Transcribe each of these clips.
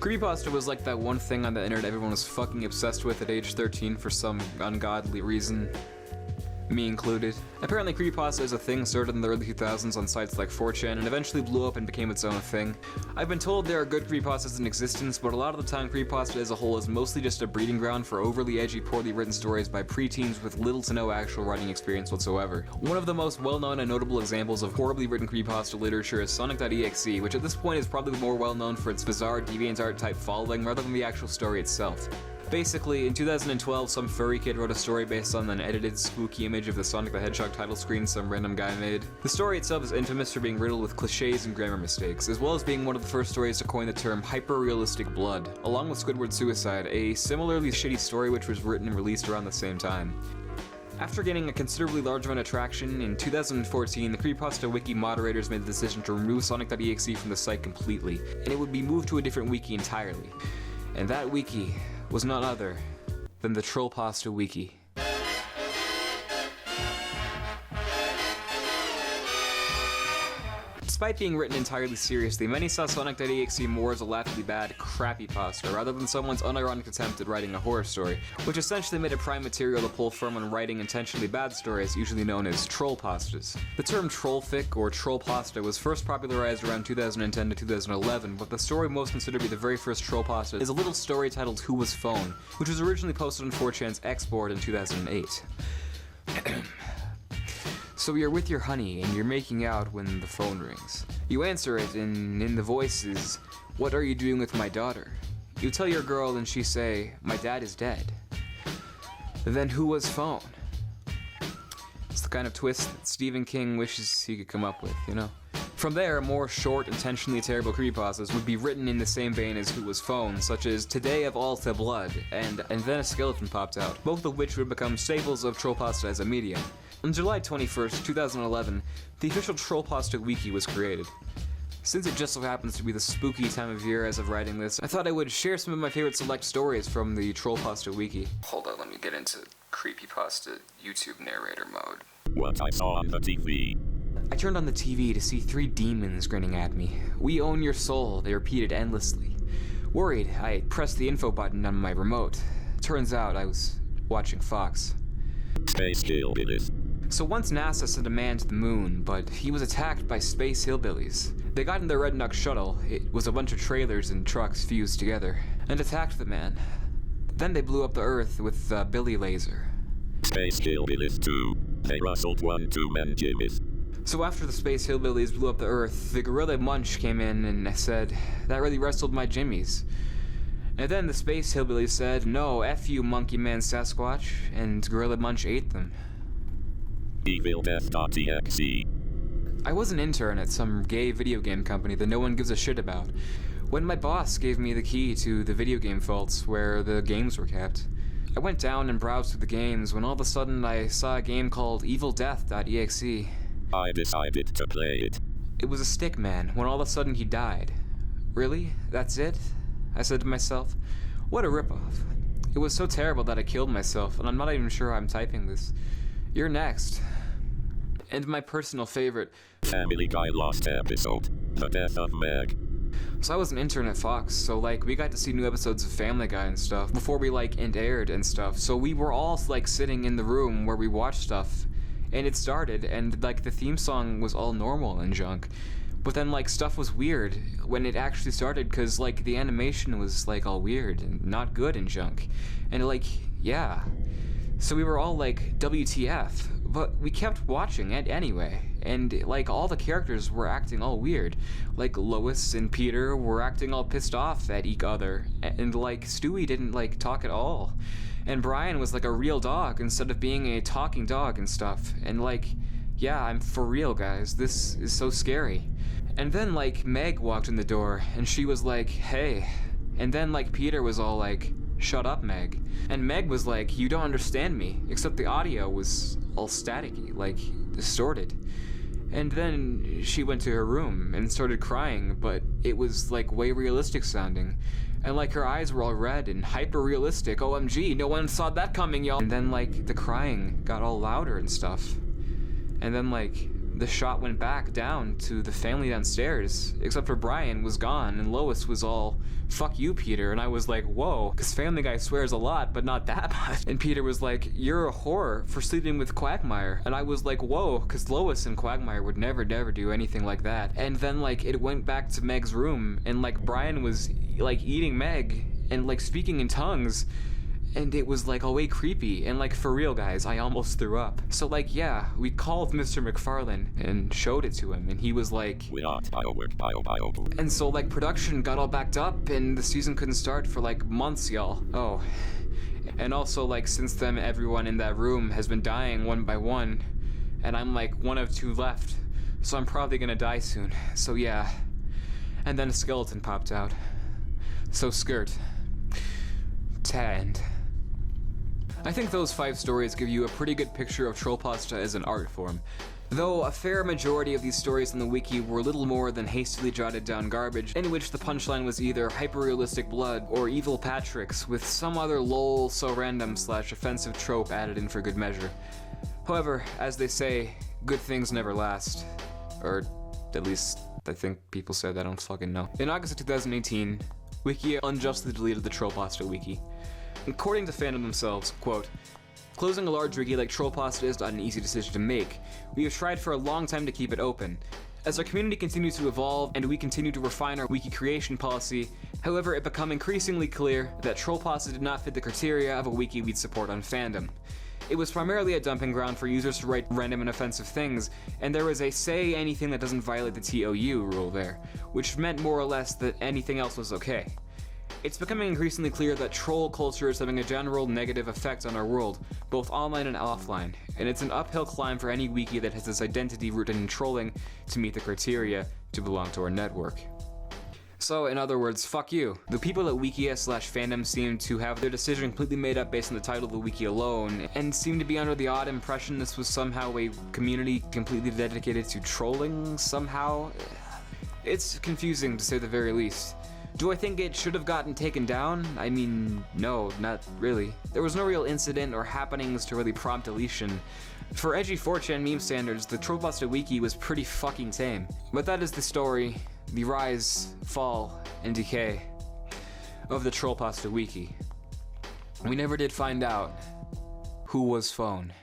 Creepypasta was like that one thing on the internet everyone was fucking obsessed with at age 13 for some ungodly reason. Me included. Apparently creepypasta is a thing started in the early 2000s on sites like 4chan and eventually blew up and became its own thing. I've been told there are good creepypastas in existence, but a lot of the time creepypasta as a whole is mostly just a breeding ground for overly edgy, poorly written stories by preteens with little to no actual writing experience whatsoever. One of the most well-known and notable examples of horribly written creepypasta literature is Sonic.exe, which at this point is probably more well-known for its bizarre DeviantArt type following rather than the actual story itself. Basically, in 2012, some furry kid wrote a story based on an edited, spooky image of the Sonic the Hedgehog title screen some random guy made. The story itself is infamous for being riddled with cliches and grammar mistakes, as well as being one of the first stories to coin the term hyper-realistic blood, along with Squidward's Suicide, a similarly shitty story which was written and released around the same time. After gaining a considerably large amount of traction, in 2014, the Creepypasta Wiki moderators made the decision to remove Sonic.exe from the site completely, and it would be moved to a different wiki entirely. And that wiki was none other than the Trollpasta Wiki. Despite being written entirely seriously, many saw Sonic.exe more as a laughably bad, crappy pasta, rather than someone's unironic attempt at writing a horror story, which essentially made it prime material to pull from when writing intentionally bad stories, usually known as trollpastas. The term trollfic, or trollpasta, was first popularized around 2010 to 2011, but the story most considered to be the very first trollpasta is a little story titled Who Was Phone, which was originally posted on 4chan's X board in 2008. So you're with your honey, and you're making out when the phone rings. You answer it, and in the voice is, "What are you doing with my daughter?" You tell your girl, and she say, "My dad is dead." Then who was phone? It's the kind of twist that Stephen King wishes he could come up with, you know? From there, more short, intentionally terrible creepypastas would be written in the same vein as Who Was Phone, such as Today of All to Blood, and then a skeleton popped out, both of which would become staples of Trollpasta as a medium. On July 21st, 2011, the official Trollpasta Wiki was created. Since it just so happens to be the spooky time of year as of writing this, I thought I would share some of my favorite select stories from the Trollpasta Wiki. Hold on, let me get into creepypasta YouTube narrator mode. What I saw on the TV. I turned on the TV to see three demons grinning at me. "We own your soul," they repeated endlessly. Worried, I pressed the info button on my remote. Turns out I was watching Fox. Space Hillbillies. So once NASA sent a man to the moon, but he was attacked by space hillbillies. They got in their Red Knuck shuttle, it was a bunch of trailers and trucks fused together, and attacked the man. Then they blew up the Earth with a Billy laser. Space Hillbillies 2. They rustled 1 2 men jimmies. So after the space hillbillies blew up the Earth, the gorilla Munch came in and said, "That really rustled my jimmies." And then the space hillbillies said, "No, F you, monkey man Sasquatch," and gorilla Munch ate them. Evildeath.exe. I was an intern at some gay video game company that no one gives a shit about, when my boss gave me the key to the video game vaults where the games were kept. I went down and browsed through the games when all of a sudden I saw a game called Evildeath.exe. I decided to play it. It was a stick man when all of a sudden he died. Really? That's it? I said to myself. What a ripoff. It was so terrible that I killed myself, and I'm not even sure how I'm typing this. You're next. And my personal favorite, Family Guy lost episode. The death of Meg. So I was an intern at Fox, so we got to see new episodes of Family Guy and stuff before we and aired and stuff. So we were all sitting in the room where we watched stuff, and it started, and the theme song was all normal and junk. But then stuff was weird when it actually started, cause the animation was all weird and not good and junk. And yeah. So we were all WTF, but we kept watching it anyway, and all the characters were acting all weird. Lois and Peter were acting all pissed off at each other, and Stewie didn't talk at all. And Brian was a real dog instead of being a talking dog and stuff. And yeah, I'm for real, guys, this is so scary. And then Meg walked in the door, and she was hey. And then Peter was all "Shut up, Meg." And Meg was "You don't understand me," except the audio was all staticky, distorted. And then she went to her room and started crying, but it was way realistic sounding. And her eyes were all red and hyper realistic. OMG, no one saw that coming, y'all. And then the crying got all louder and stuff. And then the shot went back down to the family downstairs, except for Brian was gone and Lois was all, "Fuck you, Peter," and I was like, whoa, because Family Guy swears a lot, but not that much. And Peter was like, "You're a whore for sleeping with Quagmire," and I was like, whoa, because Lois and Quagmire would never do anything like that. And then like it went back to Meg's room, and like Brian was like eating Meg and like speaking in tongues. And it was like way creepy, and like for real guys, I almost threw up. So like yeah, we called Mr. McFarlane and showed it to him, and he was like, We are bio. and so like production got all backed up and the season couldn't start for like months, y'all. Oh. And also like since then everyone in that room has been dying one by one, and I'm like one of two left, so I'm probably gonna die soon. So yeah. And then a skeleton popped out. So skirt. To end. I think those 5 stories give you a pretty good picture of Trollpasta as an art form. Though a fair majority of these stories on the wiki were little more than hastily jotted down garbage, in which the punchline was either hyper-realistic blood or evil Patrix with some other lol so random / offensive trope added in for good measure. However, as they say, good things never last. Or at least I think people said, I don't fucking know. In August of 2018, Wiki unjustly deleted the Trollpasta wiki. According to fandom themselves, quote, "Closing a large wiki like Trollpasta is not an easy decision to make. We have tried for a long time to keep it open. As our community continues to evolve and we continue to refine our wiki creation policy, however, it became increasingly clear that Trollpasta did not fit the criteria of a wiki we'd support on fandom. It was primarily a dumping ground for users to write random and offensive things, and there was a say anything that doesn't violate the TOU rule there, which meant more or less that anything else was okay. It's becoming increasingly clear that troll culture is having a general negative effect on our world, both online and offline, and it's an uphill climb for any wiki that has its identity rooted in trolling to meet the criteria to belong to our network." So, in other words, fuck you. The people at Wikia/fandom seem to have their decision completely made up based on the title of the wiki alone, and seem to be under the odd impression this was somehow a community completely dedicated to trolling somehow. It's confusing to say the very least. Do I think it should have gotten taken down? I mean, no, not really. There was no real incident or happenings to really prompt deletion. For edgy 4chan meme standards, the Trollpasta wiki was pretty fucking tame. But that is the story, the rise, fall, and decay of the Trollpasta wiki. We never did find out who was phone.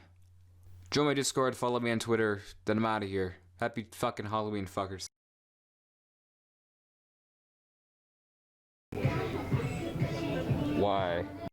Join my Discord, follow me on Twitter, then I'm out of here. Happy fucking Halloween, fuckers.